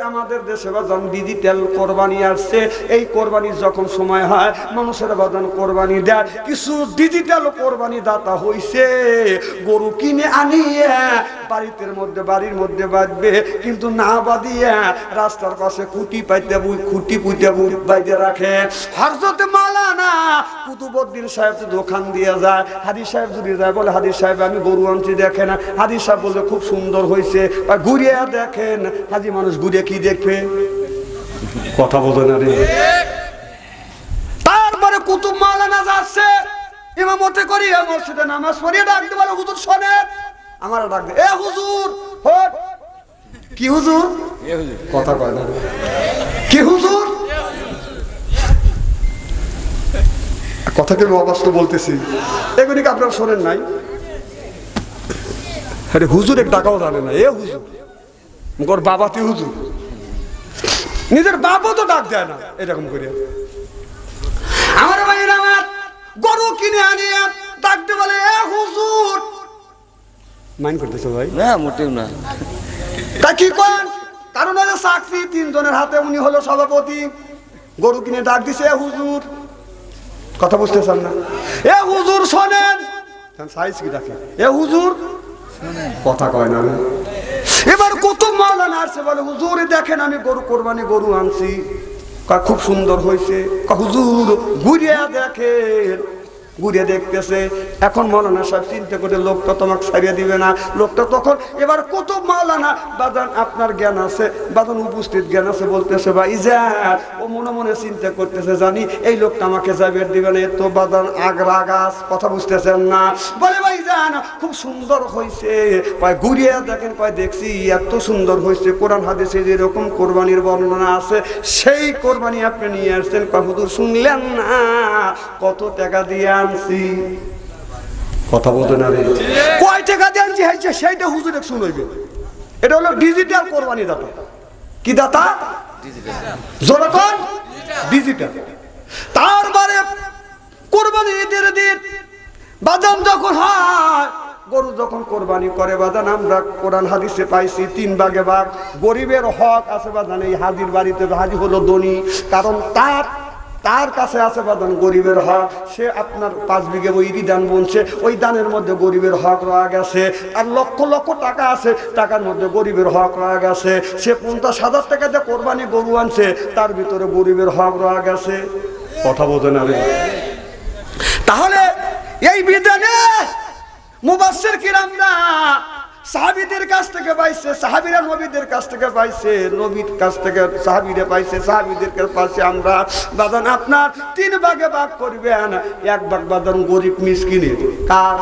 আমাদের দেশে বাজান ডিজিটাল কোরবানি আসছে। এই কোরবানির যখন সময় হয় মানুষের বাজান কোরবানি দেয়। কিছু ডিজিটাল কোরবানি দাতা হইছে গরু কিনে আনিয়ে বাড়ির মধ্যে বাঁধবে, কিন্তু না বাঁধিয়ে রাস্তার পাশে খুঁটি পুঁতে বাইতে রাখে। হযরত মাওলানা কুতুবউদ্দিন সাহেব দোকান দিয়ে যায়, হাদি সাহেব যদি যায় বলে হাদি সাহেব আমি গরু আনছি দেখেন। হাদি সাহেব বলে খুব সুন্দর হয়েছে, ঘুরিয়ে দেখেন। হাজি মানুষ ঘুরে কি দেখবে? কথা বলে না রে। তারপরে কুতুব মাওলানা যাচ্ছে ইমামতি করিয়া মসজিদে নামাজ পড়িয়ে ডাকতে বলে হুজুর শোনেন। আমার ডাক দে, এ হুজুর হট। কি হুজুর? কথা কয় না। কি হুজুর? কথা কি অবাস্তব বলতেছি? এগুলি কি আপনারা শোনেন নাই? আরে হুজুর এক টাকাও জানে না। এ হুজুর মোর বাবাতি হুজুর, নিজের বাবা তো ডাক দেয় না এরকম করে। আমার ভাইয়ের আমার গরু কিনে আনিয়ে ডাকতে বলে এ হুজুর। মাইন্ড করতেছে ভাই? না মোটেও না। তা কি কোন কারণ হলো চাকরি, তিনজনের হাতে উনি হলো সভাপতি। গরু কিনে ডাক দিছে এ হুজুর। কথা বুঝতেছেন না? এ হুজুর শোনেন। সাইজ কি ডাকে? এ হুজুর কথা কয় না। এবার কুতুব মাওলানা আসছে বলে হুজুর দেখেন আমি গরু আনছি, খুব সুন্দর হয়েছে। হুজুর ঘুরিয়ে দেখেন। ঘুরে দেখতেছে। এখন মাওলানা সাহেব চিন্তা করে লোকটা তোমাকে ছাড়িয়ে দিবে না। লোকটা তখন এবার কুতুব মাওলানা বাজান আপনার জ্ঞান আছে, বাজান উপস্থিত জ্ঞান আছে, বলতেছে ভাই যান। ও মনে মনে চিন্তা করতেছে জানি এই লোকটা আমাকে যাবের দিবে না, তো বাজান আগ্রা গাছ। কথা বুঝতেছেন না? বলে ভাই যান খুব সুন্দর হয়েছে। কয় ঘুরিয়ে দেখেন। কয় দেখছি এত সুন্দর হয়েছে, কোরআন হাদিসে যেরকম কোরবানির বর্ণনা আছে সেই কোরবানি আপনি নিয়ে আসছেন। কয় হুজুর শুনলেন না কত টাকা দিয়ে আনছি? কথা বলতে না রে। কয় টাকা দিয়ে আনছি হয়েছে সেইটা হুজুরে শুনইবে। এটা হলো ডিজিটাল কোরবানি দাতা। কি দাতা? জনগণ ডিজিটাল। তারপরে কোরবানি ঈদের দিন বাজান যখন হয়, গরু যখন কোরবানি করে বাজান আমরা কোরআন হাদিসে পাইছি 3 ভাগে ভাগ। গরিবের হক আছে বাজান এই হাজির বাড়িতে। হাজি হলো ধনী, কারণ তার কাছে আছে বাদান গরিবের হক। সে আপনার 5 বিঘে ওই দান বলছে, ওই দানের মধ্যে গরিবের হক রয়ে গেছে। আর লক্ষ লক্ষ টাকা আছে, টাকার মধ্যে গরিবের হক রয়ে গেছে। সে 50,000 টাকা দিয়ে কোরবানি গরু আনছে, তার ভিতরে গরিবের হক রয়ে গেছে। কথা বোঝে না রে। তাহলে এই বিধানে মুবাশশির কিরামরা সাহাবীদের কাছ থেকে পাইছে, সাহাবীরা নবীদের কাছ থেকে পাইছে, নবীর কাছ থেকে সাহাবীরা পাইছে, সাহাবীদের কাছে পাইছে আমরা। বাদান আপনার 3 ভাগে ভাগ করবেন। 1 ভাগ বাদান গরিব মিসকিনের। কার?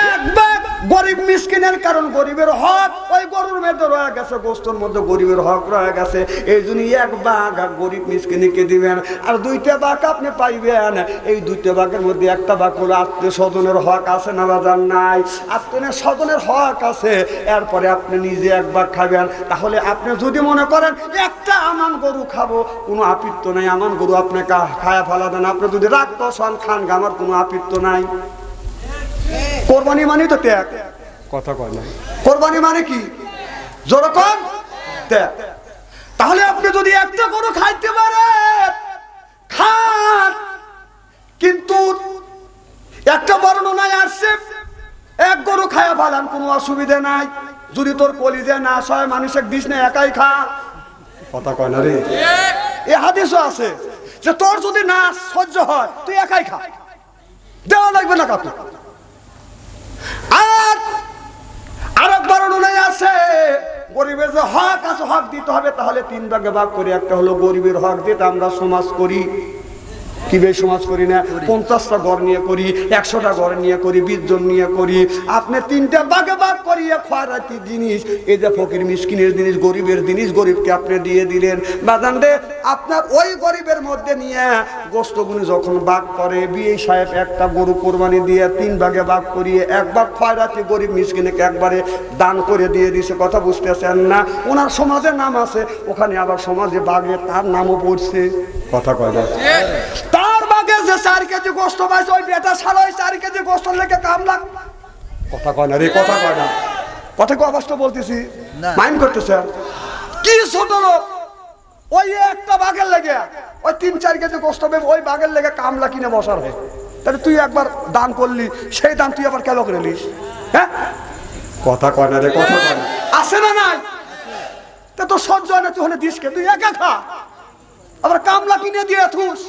এক ভাগ গরিব মিসকিনের, কারণ গরিবের হক ওই গরুর মধ্যে রয়ে গেছে, গোশতের মধ্যে গরিবের হক রয়ে গেছে। এই জন্য 1 ভাগ গরিব মিসকিনকে দিবেন। আর 2টা ভাগ আপনি পাইবেন। এই 2টা ভাগের মধ্যে 1টা ভাগ হলো আত্মীয় স্বজনের হক আছে না বাজার নাই? আত্মীয় স্বজনের হক আছে। এরপরে আপনি নিজে 1 ভাগ খাবেন। তাহলে আপনি যদি মনে করেন একটা আমান গরু খাবো, কোনো আপত্তি নাই। আমান গরু আপনি খায়া ফেলা দেন। আপনি যদি রাখতো সন খান, আমার কোনো আপত্তি নাই। কোরবানি মানে তো ত্যাগ। কথা কয় না। কোরবানি মানে কি? যেরকম ত্যাগ। তাহলে আপনি যদি একটা গরু খাইতে পারেন খান, কিন্তু একটা বর্ণনায় আসছে 1 গরু খায়া ফেলান, কোনো অসুবিধা নাই। যদি তোর কলিজা না সয় মানুষের দিস না, একাই খা। কথা কয় না রে। এই হাদিসও আছে যে তোর যদি না সহ্য হয় তুই একাই খা, দেওয়া লাগবে না কাউকে। আর আরেক বর্ণনায় আছে গরিবের যে হক আছে হক দিতে হবে। তাহলে 3 ভাগে ভাগ করে। একটা হলো গরিবের হক, যেটা আমরা সমাজ করি। কি বে সমাজ করি না? 50টা ঘর নিয়ে করি, 100টা ঘর নিয়ে করি, 20 জন নিয়ে করি। আপনি 3টা ভাগে ভাগ করিয়ে খয়রাতি জিনিস, এই যে ফকির মিসকিনের জিনিস, গরিবের জিনিস, গরিবকে আপনি দিয়ে দিলেন। বাজান রে আপনার ওই গরিবের মধ্যে নিয়ে গোস্তগুনি যখন ভাগ করে, বিয়ে সাহেব একটা গরু কোরবানি দিয়ে 3 ভাগে ভাগ করিয়ে 1 ভাগ খয়রাতি গরিব মিসকিনকে একবারে দান করে দিয়ে দিছে। কথা বুঝতেছেন না? ওনার সমাজের নাম আছে, ওখানে আবার সমাজে ভাগে তার নামও পড়ছে। কথা কয় না। তার ভাগে যে 4 কেজি গোস্ত পাইছে, ওই বেটা শালা 4 কেজি গোস্ত লেগে কামলা। কথা কয় না রে। কথা কয় না। কথা কি অবাস্তব বলতেছি? মাইন্ড করতেছে? কি ছোট লোক, ওই একটা বাঘের লেগে ওই 3-4 কেজি গোস্ত হবে, ওই বাঘের লেগে কামলা কিনে বসার হয়। তাহলে তুই একবার দান করলি, সেই দান তুই আবার কেন করে নিস? হ্যাঁ, কথা কয় না রে, কথা কয় না, আসে না নাই? তা তো সহ্য হয় না, তুই হলে দিস কে? তুই একা খা, আবার কামলা কিনে দিয়ে থুস।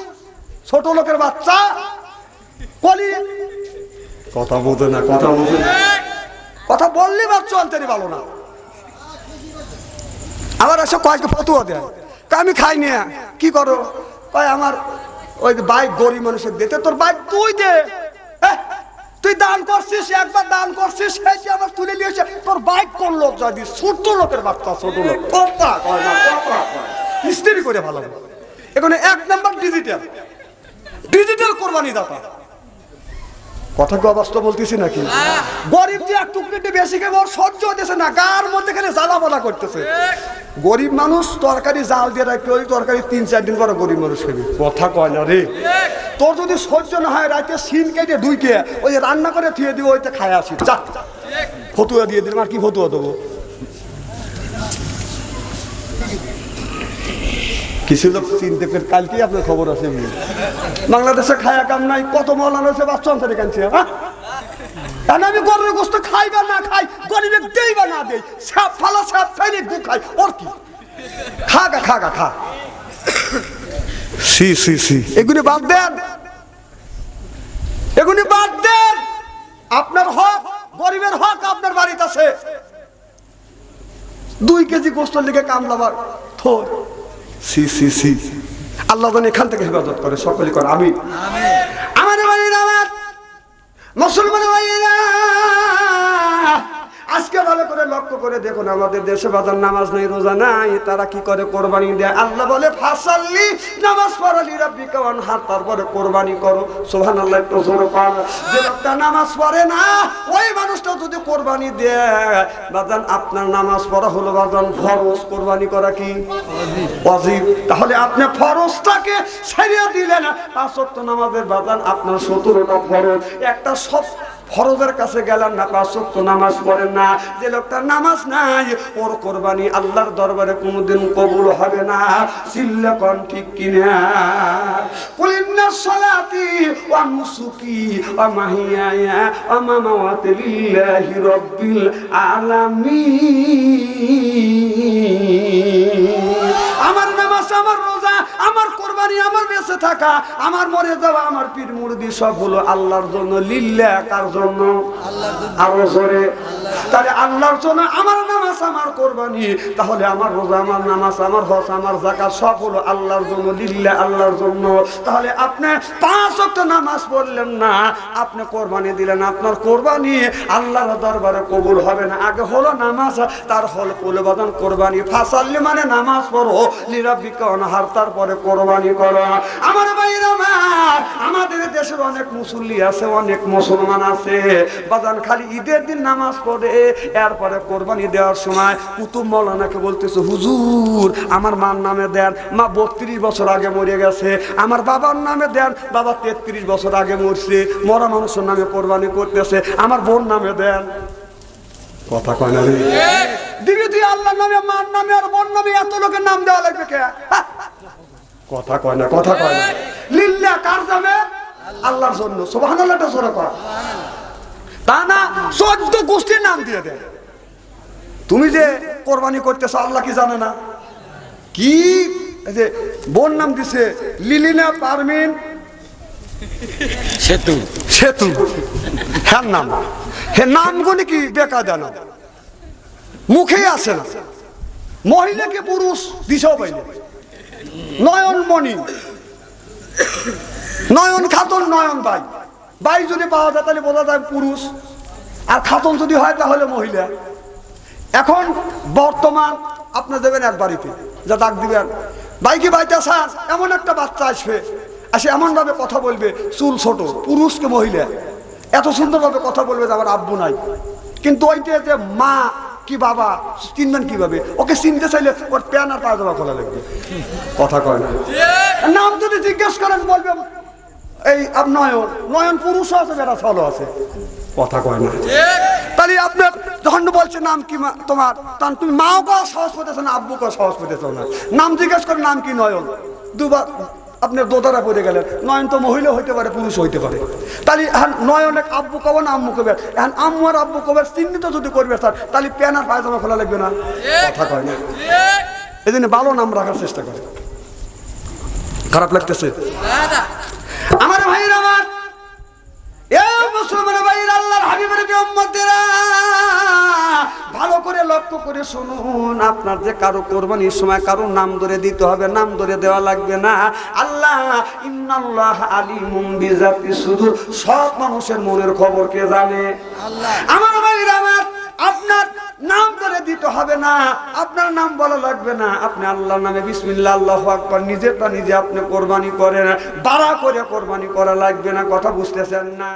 ছোট লোকের বাচ্চা কলি, কথা বলতে না, কথা বলতে না, কথা বললি বাচ্চা আনতে ভালো না। আবার এসে কয়েকটা ফতুয়া দেয়, আমি খাই নিয়ে কি করো? ভাই আমার ওই বাইক গরিব মানুষের দিতে, তোর বাইক তুই দে, তুই দান করছিস, একবার দান করছিস, সেই আবার তুলে নিয়েছে তোর বাইক। কোন লোক যদি ছোট লোকের বাচ্চা, ছোট লোক কথা কয় না, কথা কয় স্ত্রী করে ভালো। এখানে 1 নম্বর ডিজিটাল কোরবানি দাতা। কথা কি অবাস্তব বলতেছি নাকি? গরিব যে একটু বেশি খেয়ে ওর সহ্য হতেছে না, গার মধ্যে খেলে জ্বালা বলা করতেছে। গরিব মানুষ তরকারি জাল দিয়ে রাখবে, ওই তরকারি 3-4 দিন পরে গরিব মানুষ খেবে। কথা কয় না রে। তোর যদি সহ্য না হয়, রাতে সিন কেটে দুইকে ওই রান্না করে থুয়ে দিব, ওইতে খায় আসি। যা ফতুয়া দিয়ে দিলাম, আর কি ফতুয়া দেবো? কিছু লোক চিনতে পেরে, কালকেই আপনার খবর আছে, বাংলাদেশে খায়া কাম নাই, কত মৌলানা হচ্ছে বাচ্চা অন্তরে কানছে। আমি গরিবের গোস্ত খাই বা না খাই, গরিবের দেই বা না দেই, সাপ ফালা সাপ ফেলে গু খাই, ওর কি? খা গা, খা গা, খা। সি সি সি, এগুলি বাদ দেন, এগুলি বাদ দেন। আপনার হক, গরিবের হক আপনার বাড়িতে আছে। 2 কেজি গোস্তের লিগে কামলাবার থোর। সি সি সি, আল্লাহ যেন এখান থেকে হেফাজত করে, সকলে করে আমিন। আমার ভাইরা, আমার মুসলমান ভাইরা, আজকে ভালো করে লক্ষ্য করে দেখুন, আমাদের দেশে বাজার নামাজ নাই, রোজা নাই, তারা কি করে? কোরবানি দেয়। আল্লাহ বলে ফাসাল্লি, নামাজ পড়ালি রাব্বিকা ওয়ানহার, তারপরে কোরবানি করো। সুবহানাল্লাহ, একটু জোরে পড়ো। যে লোকটা নামাজ পড়ে না, ওই মানুষটা যদি কোরবানি দেয়, বাজান আপনার নামাজ পড়া হলো বাজান ফরজ, কোরবানি করা কি ওয়াজিব। তাহলে আপনি ফরজটাকে ছেড়ে দিলেন। 5 ওয়াক্ত নামাজের বাজান আপনার 17টা ফরজ, একটা সব ফরজের কাছে গেলেন না, 5 ওয়াক্ত নামাজ পড়েন না। যে লোকটার নামাজ নাই, ওর কোরবানি আল্লাহর দরবারে কোনোদিন কবুল হবে না। চিল্লা কোন ঠিক কিনা? কুলিন্না সালাতি ওয়া নুসুকি ওয়া মাহিয়ায়া ওয়া মামাতি লিল্লাহি রাব্বিল আলামিন। আমার নামাজ, আমার রোজা, আমার কোরবানি, আমার বেঁচে থাকা, আমার মরে যাওয়া, আমার পীর মুরিদি সব হলো আল্লাহর জন্য। লিল্লাহ কার জন্য? আল্লাহর জন্য। আরো জোরে। তাহলে আল্লাহর জন্য আমার নামাজ, আমার কোরবানি, তাহলে আমার রোজা, আমার নামাজ, আমার হজ, আমার যাকাত সব হলো আল্লাহর জন্য, লিল্লাহ, আল্লাহর জন্য। তাহলে আপনি 5 ওয়াক্ত নামাজ পড়লেন না, আপনি কোরবানি দিলেন, আপনার কোরবানি আল্লাহর দরবারে কবুল হবে না। আগে হলো নামাজ, তার হল কুলবাদন কোরবানি। ফাসাল্লি মানে নামাজ পড়ো, লিরাব্বিকা ওয়ানহার, তারপরে কোরবানি করো। আমার ভাইরা, আমাদের দেশের অনেক মুসল্লি আছে, অনেক মুসলমান আছে, বাজান খালি ঈদের দিন নামাজ পড়ে, এরপরে কোরবানি দেওয়ার সময় কুতুব মৌলানাকে বলতেছে, হুজুর আমার মার নামে দেন, মা 32 বছর আগে মরে গেছে। আমার বাবার নামে দেন, বাবা 33 বছর আগে মরছে। মরা মানুষের নামে কোরবানি করতেছে, আমার বোন নামে দেন। কথা কয় না রে? দিবি তুই আল্লাহর নামে, মার নামে আর বোন নামে, এত লোকের নাম দেওয়া লাগবে কে? কথা কয় না, কথা কয় না। লিল্লাহ কার নামে? আল্লাহর জন্য। সুবহানাল্লাহটা জোরে কর। তা না 14 গোষ্ঠীর নাম দিয়ে দেয়। তুমি যে কোরবানি করতেছ, আল্লাহ কি জানে না? কি যে বোন নাম দিছে লিলিনা পারমিন সেতু, সেতু, হ্যাঁ নাম, হে নামগুলি কি বেকায়দা? মুখেই আসে না। মহিলাকে পুরুষ দিশাও পাইলে, নয়নমণি, নয়ন খাতুন, নয়ন বাই, বাই যদি পাওয়া যায় তাহলে বোঝা যায় পুরুষ, আর খাতুন যদি হয় তাহলে মহিলা। এখন বর্তমান আপনি দেবেন এক বাড়িতে, যা ডাক দিবেন, বাইকে বাইতে আসার এমন একটা বাচ্চা আসবে, আসে এমন ভাবে কথা বলবে, চুল ছোট, পুরুষকে মহিলা, এত সুন্দরভাবে কথা বলবে যে আমার আব্বু নাই। কিন্তু ওইটা যে মা কি বাবা চিনবেন কিভাবে? ওকে চিনতে চাইলে ওর প্যান আর পায়জামা খোলা লাগবে। কথা কয় না। নাম যদি জিজ্ঞেস করেন বলবে এই নয়ন, নয়ন পুরুষও আছে, বেড়া ছলও আছে। কথা কয় না। তাহলে আপনার যখন বলছে নাম কি তোমার, তখন তুমি মাও কেও সাহস পেতেছো না, আব্বু কেও সাহস পেতেছো না। নাম জিজ্ঞেস করে নাম কি নয়ন, দুবার আপনার দোতারা পড়ে গেলেন। নয়ন তো মহিলা হইতে পারে, পুরুষ হইতে পারে। তাহলে এখন নয়ন এক আব্বু কবে না আম্মু কবে, এখন আম্মু আর আব্বু কবে চিহ্নিত যদি করবে স্যার, তাহলে প্যান আর পায়জামা খোলা লাগবে না, কথা কয় না। এই জন্য ভালো নাম রাখার চেষ্টা করে। খারাপ লাগতেছে আমার ভাইরা, আমার মুসলমান ভাইরা, আল্লাহর হাবিবের উম্মতেরা, ভালো করে লক্ষ্য করে শুনুন। আপনার যে কারো কোরবানির সময় কারো নাম ধরে দিতে হবে, নাম ধরে দেওয়া লাগবে না। আল্লাহ ইন্নাল্লাহ আলিমুম বিজাতিস সুদূর, সব মানুষের মনের খবর কে জানে? আল্লাহ। আমার ভাইরা আমার, আপনার নাম ধরে দিতে হবে না, আপনার নাম বলা লাগবে না। আপনি আল্লাহর নামে বিসমিল্লাহ আল্লাহু আকবার নিজেরটা নিজে আপনি কোরবানি করেন, বাড়া করে কোরবানি করা লাগবে না। কথা বুঝতেছেন না?